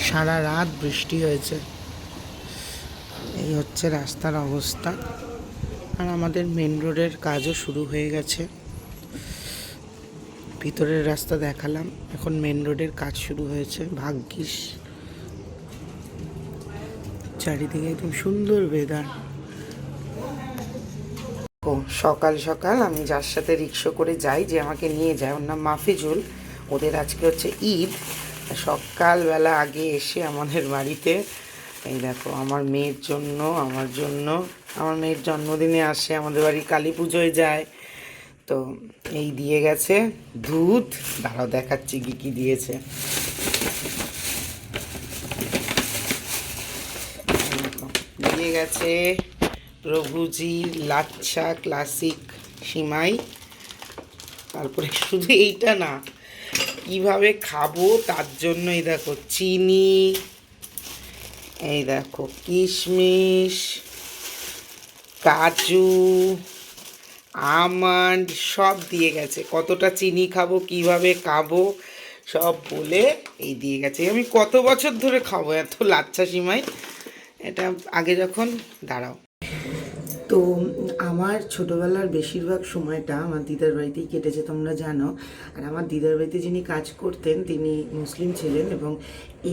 সারা রাত বৃষ্টি হয়েছে। এই হচ্ছে রাস্তার অবস্থা। আর আমাদের মেন রোডের কাজও শুরু হয়ে গেছে। ভিতরের রাস্তা দেখালাম, এখন মেন রোডের কাজ শুরু হয়েছে। ভাগ্যিস চারিদিকে একদম সুন্দর ওয়েদার। ও সকাল সকাল আমি যার সাথে রিক্সা করে যাই, যে আমাকে নিয়ে যায়, ওর নাম মাফিজুল। ওদের আজকে হচ্ছে ঈদ। সকালবেলা আগে এসে আমাদের বাড়িতে এই দেখো আমার মেয়ের জন্য, আমার জন্য, আমার মেয়ের জন্মদিনে আসে, আমাদের বাড়ি কালী পুজোয় যায়, তো এই দিয়ে গেছে দুধ। দাঁড়াও দেখাচ্ছি কী কী দিয়েছে। দিয়ে গেছে প্রভুজির লাচ্ছা ক্লাসিক সিমাই। তারপরে শুধু এইটা না, কিভাবে খাবো তার জন্য এই দেখো চিনি, এই দেখো কিশমিশ, কাজু, আমন্ড সব দিয়ে গেছে। কতটা চিনি খাবো, কিভাবে খাবো সব বলে এই দিয়ে গেছে। আমি কত বছর ধরে খাবো এত লাচ্ছা সিমাই। এটা আগে যখন, দাঁড়াও, তো আমার ছোটোবেলার বেশিরভাগ সময়টা আমার দিদার বাড়িতেই কেটেছে, তোমরা জানো। আর আমার দিদার বাড়িতে যিনি কাজ করতেন তিনি মুসলিম ছিলেন, এবং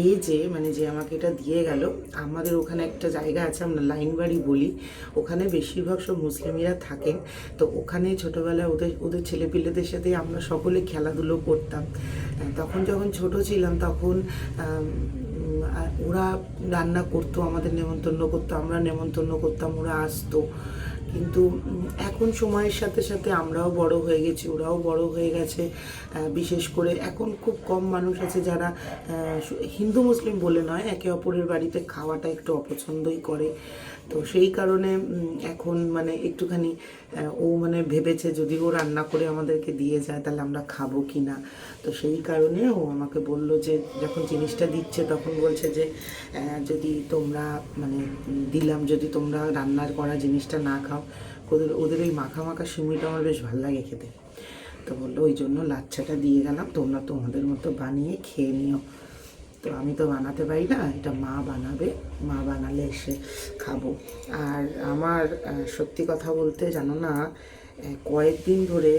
এই যে মানে যে আমাকে এটা দিয়ে গেল, আমাদের ওখানে একটা জায়গা আছে, আমরা লাইন বাড়ি বলি, ওখানে বেশিরভাগ সব মুসলিমিরা থাকেন। তো ওখানে ছোটোবেলায় ওদের ওদের ছেলেপিলেদের সাথে আমরা সকলে খেলাধুলো করতাম। তখন যখন ছোট ছিলাম তখন ওরা রান্না করতো, আমাদের নেমন্তন্ন করতো, আমরা নেমন্তন্ন করতাম, ওরা আসতো। কিন্তু এখন সময়ের সাথে সাথে আমরাও বড় হয়ে গেছি, ওরাও বড় হয়ে গেছে। বিশেষ করে এখন খুব কম মানুষ আছে যারা হিন্দু মুসলিম বলে নয়, একে অপরের বাড়িতে খাওয়াটা একটু অপছন্দই করে। তো সেই কারণে এখন মানে একটুখানি ও মানে ভেবেছে যদি ও রান্না করে আমাদেরকে দিয়ে যায় তাহলে আমরা খাবো কি না। তো সেই কারণে ও আমাকে বলল যে যখন জিনিসটা দিচ্ছে তখন বলছে যে যদি তোমরা মানে দিলাম, যদি তোমরা রান্নার করা জিনিসটা না খাও, ওদের ওদের ওই মাখা মাখা সিমুইটা আমার বেশ ভালো লাগে খেতে। তো বললো ওই জন্য লাচ্ছাটা দিয়ে গেলাম, তোমরা তোমাদের মতো বানিয়ে খেয়ে নিও। তো আমি তো বানাতে পারি না, এটা মা বানাবে, মা বানালে এসে খাবো। আর আমার সত্যি কথা বলতে জানো না, কয়েকদিন ধরে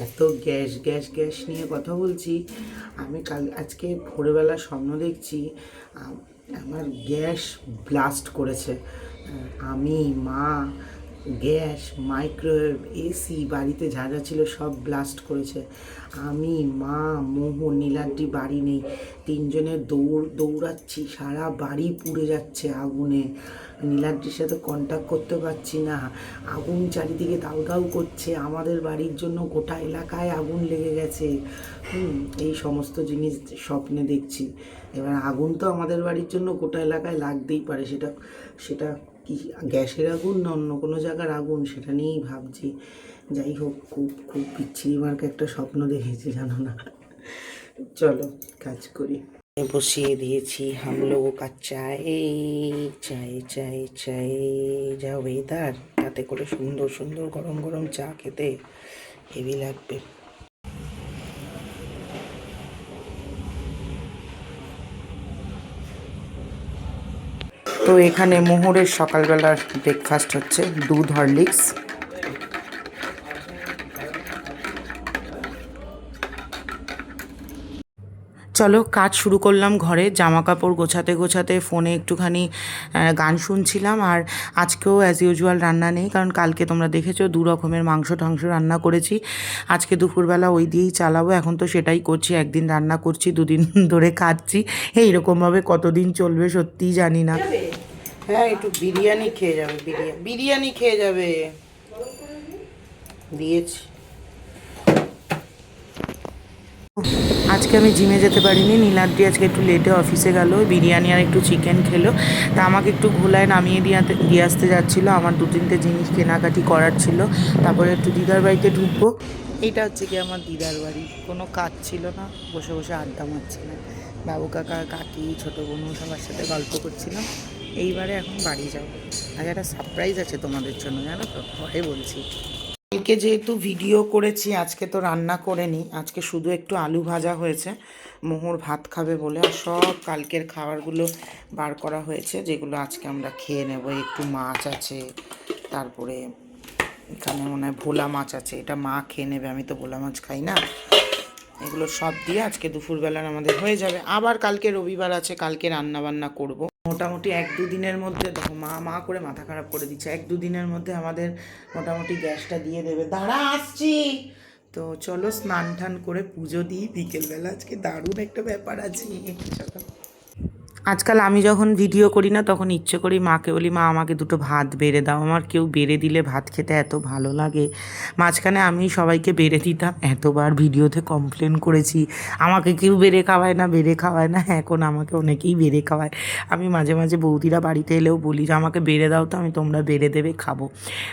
এত গ্যাস গ্যাস গ্যাস নিয়ে কথা বলছি। আমি আজকে ভোরবেলা স্বপ্ন দেখছি আমার গ্যাস ব্লাস্ট করেছে। আমি, মা, গ্যাস, মাইক্রোওয়েভ, এসি, বাড়িতে যা যা ছিল সব ব্লাস্ট করেছে। আমি, মা, মোহন, নীলাদ্রি বাড়ি নেই, তিনজনে দৌড়াচ্ছি, সারা বাড়ি পুড়ে যাচ্ছে আগুনে। নীলাদ্রির সাথে কন্ট্যাক্ট করতে পারছি না, আগুন চারিদিকে দাউ দাউ করছে, আমাদের বাড়ির জন্য গোটা এলাকায় আগুন লেগে গেছে। এই সমস্ত জিনিস স্বপ্নে দেখছি। এবার আগুন তো আমাদের বাড়ির জন্য গোটা এলাকায় লাগতেই পারে, সেটা সেটা কি গ্যাসের আগুন না অন্য কোনো জায়গার আগুন, সেটা নিয়েই ভাবছি। যাই হোক, খুব খুব বিচ্ছিরি মার্কা একটা স্বপ্ন দেখেছি জানো না। চলো কাজ করি। বসিয়ে দিয়েছি হাম লোগো কা চায়ে, চায়ে চায়ে চায়ে, যা ওয়েদার, তাতে করে সুন্দর সুন্দর গরম গরম চা খেতে হেভি লাগবে। তো এখানে মোহরের সকালবেলার ব্রেকফাস্ট হচ্ছে দুধ হরলিক্স। চলো কাজ শুরু করলাম ঘরে, জামা কাপড় গোছাতে গোছাতে ফোনে একটুখানি গান শুনছিলাম। আর আজকেও অ্যাজ ইউজুয়াল রান্না নেই, কারণ কালকে তোমরা দেখেছো 2 রকমের মাংস টাংস রান্না করেছি। আজকে দুপুরবেলা ওই দিয়েই চালাবো, এখন তো সেটাই করছি। একদিন রান্না করছি, 2 দিন ধরে খাচ্ছি। এইরকমভাবে কতদিন চলবে সত্যিই জানি না। হ্যাঁ একটু বিরিয়ানি খেয়ে যাবে, বিরিয়ানি খেয়ে যাবে, দিয়েছি। আজকে আমি জিমে যেতে পারিনি, নীলাদ্রি আজকে একটু লেটে অফিসে গেল, বিরিয়ানি আর একটু চিকেন খেলো। তা আমাকে একটু ঘোলায় নামিয়ে দিয়ে আসতে যাচ্ছিলো, আমার 2-3টে জিনিস কেনাকাটি করার ছিল। তারপরে একটু দিদার বাড়িতে ঢুকবো। এইটা হচ্ছে কি আমার দিদার বাড়ি, কোনো কাজ ছিল না, বসে বসে আড্ডা মারছিলাম, বাবু কাকা, কাকি, ছোটো বোনু সবার সাথে গল্প করছিলাম। এইবারে এখন বাড়ি যাবো। আর একটা সারপ্রাইজ আছে তোমাদের জন্য, জানো তো, পরে বলছি। কালকে যেহেতু ভিডিও করেছি, আজকে তো রান্না করিনি, আজকে শুধু একটু আলু ভাজা হয়েছে। মোহর ভাত খাবে বলে, আর সব কালকের খাবারগুলো বার করা হয়েছে, যেগুলো আজকে আমরা খেয়ে নেব। একটু মাছ আছে, তারপরে এখানে মনে হয় ভোলা মাছ আছে, এটা মা খেয়ে নেবে, আমি তো ভোলা মাছ খাই না। এগুলো সব দিয়ে আজকে দুপুরবেলার আমাদের হয়ে যাবে। আবার কালকে রবিবার আছে, কালকে রান্না বান্না করব। মোটামুটি 1-2 দিনের মধ্যে, দেখো মা করে মাথা খারাপ করে দিচ্ছে, 1-2 দিনের মধ্যে আমাদের মোটামুটি গ্যাসটা দিয়ে দেবে। দাঁড়া আসছি। তো চলো স্নান টান করে পুজো দিই বিকেলবেলা, আজকে দারুণ একটা ব্যাপার আছে। চলো, আজকাল আমি যখন ভিডিও করি না তখন ইচ্ছে করি মাকে বলি, মা আমাকে দুটো ভাত বেড়ে দাও। আমার কেউ বেড়ে দিলে ভাত খেতে এত ভালো লাগে। মাঝখানে আমি সবাইকে বেড়ে দিতাম, এতবার ভিডিওতে কমপ্লেন করেছি আমাকে কেউ বেড়ে খাওয়ায় না, বেড়ে খাওয়ায় না। এখন আমাকে অনেকেই বেড়ে খাওয়ায়। আমি মাঝে মাঝে বৌদিরা বাড়িতে এলেও বলি যে আমাকে বেড়ে দাও, তো আমি তোমরা বেড়ে দেবে খাবো।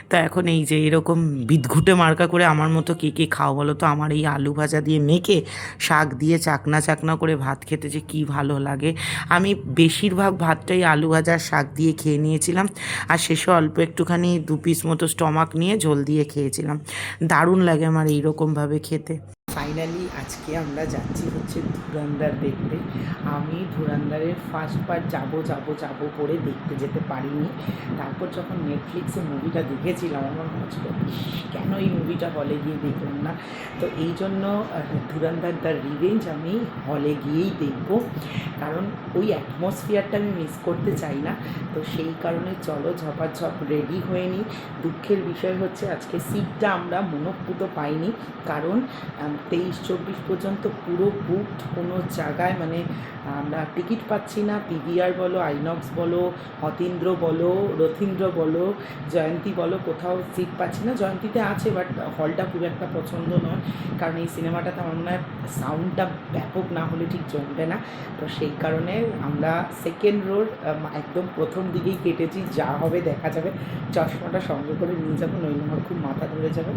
তো এখন এই যে এরকম বিদঘুটে মার্কা করে আমার মতো কে কে খাও বলো তো? আমার এই আলু ভাজা দিয়ে মেখে শাক দিয়ে চাকনা চাকনা করে ভাত খেতে যে কী ভালো লাগে। আমি বেশিরভাগ ভাতটাই আলু ভাজার শাক দিয়ে খেয়ে নিয়েছিলাম, আর শেষে অল্প একটুখানি 2 পিস মতো স্টমাক নিয়ে ঝোল দিয়ে খেয়েছিলাম। দারুণ লাগে আমার এইরকমভাবে খেতে। ফাইনালি আজকে আমরা যাচ্ছি হচ্ছে ধুরন্ধর দেখতে। আমি ধুরন্ধরের ফার্স্ট পার্ট যাবো করে দেখতে যেতে পারিনি। তারপর যখন নেটফ্লিক্সে মুভিটা দেখেছিলাম, আমার মনে হচ্ছিল কেন এই মুভিটা হলে গিয়ে দেখলাম না। তো এই জন্য ধুরন্ধর দ্য রিভেঞ্জ আমি হলে গিয়েই দেখব, কারণ ওই অ্যাটমসফিয়ারটা আমি মিস করতে চাই না। তো সেই কারণে চলো ঝপাঝপ রেডি হয়ে নিই। দুঃখের বিষয় হচ্ছে আজকে সিটটা আমরা মনঃপুত পাইনি, কারণ 23-24 পর্যন্ত পুরো বুকড। কোনো জায়গায় মানে আমরা টিকিট পাচ্ছি না। পিভিআর বলো, আইনক্স বলো, অতীন্দ্র বলো, রথীন্দ্র বলো, জয়ন্তী বলো, কোথাও সিট পাচ্ছি না। জয়ন্তীতে আছে, বাট হলটা খুব একটা পছন্দ নয়, কারণ এই সিনেমাটাতে আমার মনে হয় সাউন্ডটা ব্যাপক না হলে ঠিক জমবে না। তো সেই কারণে আমরা সেকেন্ড রোর একদম প্রথম দিকেই কেটেছি। যা হবে দেখা যাবে। চশমাটা সঙ্গে করে নিয়ে যাবো, নইলে আমার খুব মাথা ধরে যাবে।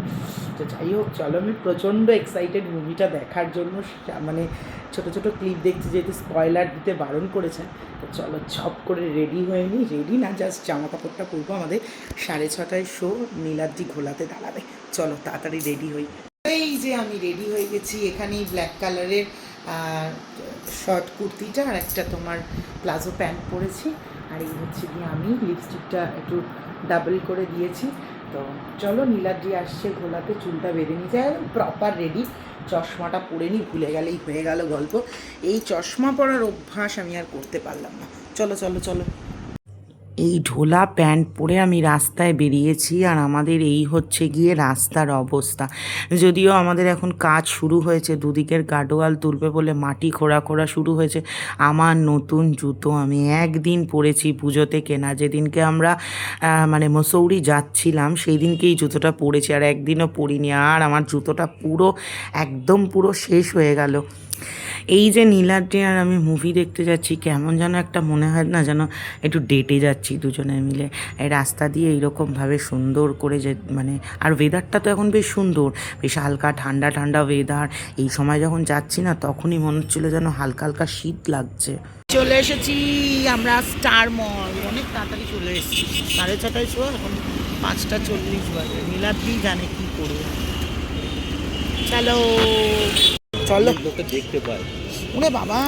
তো যাই হোক, চলো, আমি প্রচণ্ড এক্সাইটেড মুভিটা দেখার জন্য। মানে ছোটো ছোটো ক্লিপ দেখছি, যেহেতু স্পয়লার দিতে বারণ করেছেন। তো চলো ঝপ করে রেডি হয়ে নিই। রেডি না, জাস্ট জামা কাপড়টা পরবো। আমাদের 6:30টায় শো, নীলাদ্রি ঘোলাতে দাঁড়াবে। চলো তাড়াতাড়ি রেডি হই। এই যে আমি রেডি হয়ে গেছি। এখানেই ব্ল্যাক কালারের শর্ট কুর্তিটা আর একটা তোমার প্লাজো প্যান্ট পরেছি, আর এই হচ্ছে গিয়ে আমি লিপস্টিকটা একটু ডাবল করে দিয়েছি। তো চলো, নীলাদ্রি আসছে ঘোলাতে, চুলটা বেঁধে নিতে প্রপার রেডি। চশমাটা পরে নিই, ভুলে গেলেই হয়ে গেল গল্প। এই চশমা পরার অভ্যাস আমি আর করতে পারলাম না। চলো চলো চলো। এই ঢোলা প্যান্ট পরে আমি রাস্তায় বেরিয়েছি, আর আমাদের এই হচ্ছে গিয়ে রাস্তার অবস্থা। যদিও আমাদের এখন কাজ শুরু হয়েছে, দুদিকের গার্ডওয়াল তুলবে বলে মাটি খোঁড়া শুরু হয়েছে। আমার নতুন জুতো আমি একদিন পরেছি পুজোতে কেনা, যেদিনকে আমরা মানে মসৌরি যাচ্ছিলাম সেই দিনকেই জুতোটা পরেছি, আর একদিনও পরিনি। আর আমার জুতোটা একদম পুরো শেষ হয়ে গেল। এই যে নীলাদ্রি আর আমি মুভি দেখতে যাচ্ছি, কেমন যেন একটা মনে হয় না, যেন একটু ডেটে যাচ্ছি দুজনে মিলে এই রাস্তা দিয়ে এইরকমভাবে সুন্দর করে। যে মানে আর ওয়েদারটা তো এখন বেশ সুন্দর, বেশ হালকা ঠান্ডা ঠান্ডা ওয়েদার। এই সময় যখন যাচ্ছি না, তখনই মনে হচ্ছিলো যেন হালকা হালকা শীত লাগছে। চলে এসেছি আমরা স্টার মল। অনেক তাড়াতাড়ি চলে এসেছি, 6:30টায় শো, এখন 5:40 বাজে। নীলাদ্রি জানে কি করবে। চলো চলো, লোকে দেখতে পায়। ওরে বাবা,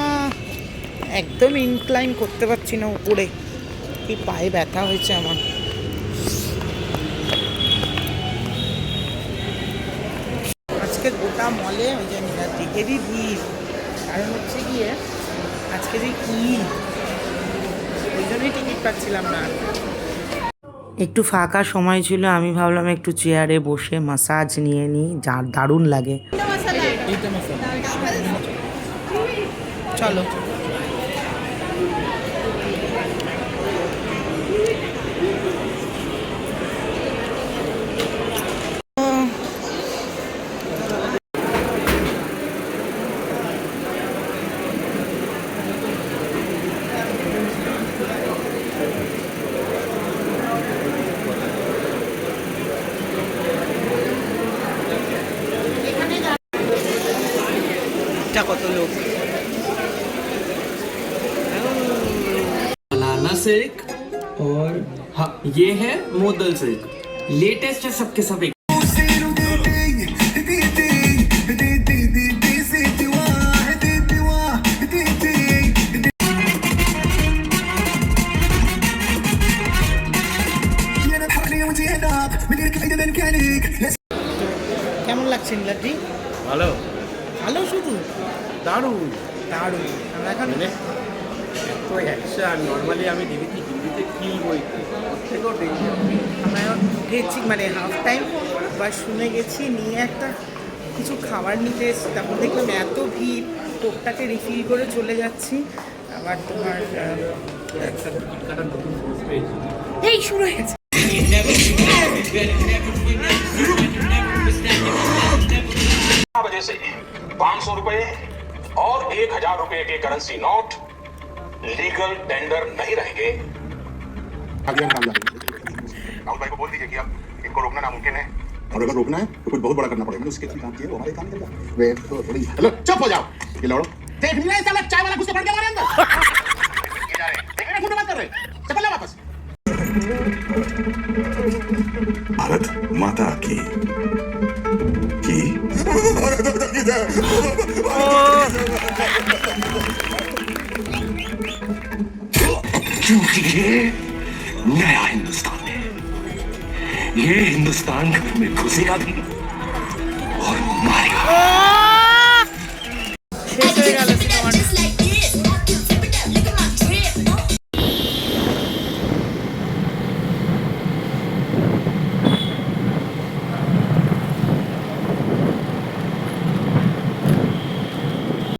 একদম ইনক্লাইন করতে পারছি না উপরে, কি পায়ে ব্যথা হয়েছে আমার। আজকে গোটা মলে ওই যে নীলাদ্রি হেভি ভিড়, কারণ হচ্ছে গিয়ে আজকে যে ঈদ, ওই জন্যই টিকিট পাচ্ছিলাম না। একটু ফাঁকা সময় ছিল, আমি ভাবলাম একটু চেয়ারে বসে মাসাজ নিয়ে নিই, যা দারুণ লাগে। চলো কত লোক। बनाना सिल्क और हाँ ये है मोदल सिल्क, लेटेस्ट है सबके सब। কেমন লাগছে নীলাদ্রি? ভালো, ভালো শুধু দারুণ। দারুণ। আমরা এখন মানে এত অ্যাকশন নর্মালি আমি দেখেছি হিন্দিতে কিল বই ওর থেকেও ডেঞ্জার। আমরা এখন উঠেছি মানে হাফ টাইম বা শুনে গেছি, নিয়ে একটা কিছু খাবার নিতে এসেছি, তারপর দেখলাম এত ভিড়, কোকটাকে রিফিল করে চলে যাচ্ছি। আবার তোমার একটা টিকিট কাটার নতুন কোর্স পেয়েছি। এই শুরু হয়ে গেছে। वजह से 500 रुपए और 1000 रुपए के करेंसी नोट लीगल टेंडर नहीं रहेंगे। राहुल भाई को बोल दीजिए कि अब इनको रोकना नामुमकिन है। और अगर रोकना है तो कुछ बहुत बड़ा करना पड़ेगा। उसके काम किया वो हमारे काम करेगा। वे तो थोड़ी हेलो चुप हो जाओ। ये लड़ो देख नहीं रहे साला चाय वाला घुस के पड़ गया हमारे अंदर। देखने में फोटो बात कर रहे चल ले वापस। भारत माता की क्योंकि ये नया हिंदुस्तान है। ये हिंदुस्तान घर में घुसेगा भी और मारेगा। শেষ হয়ে গেল সিনেমাটা।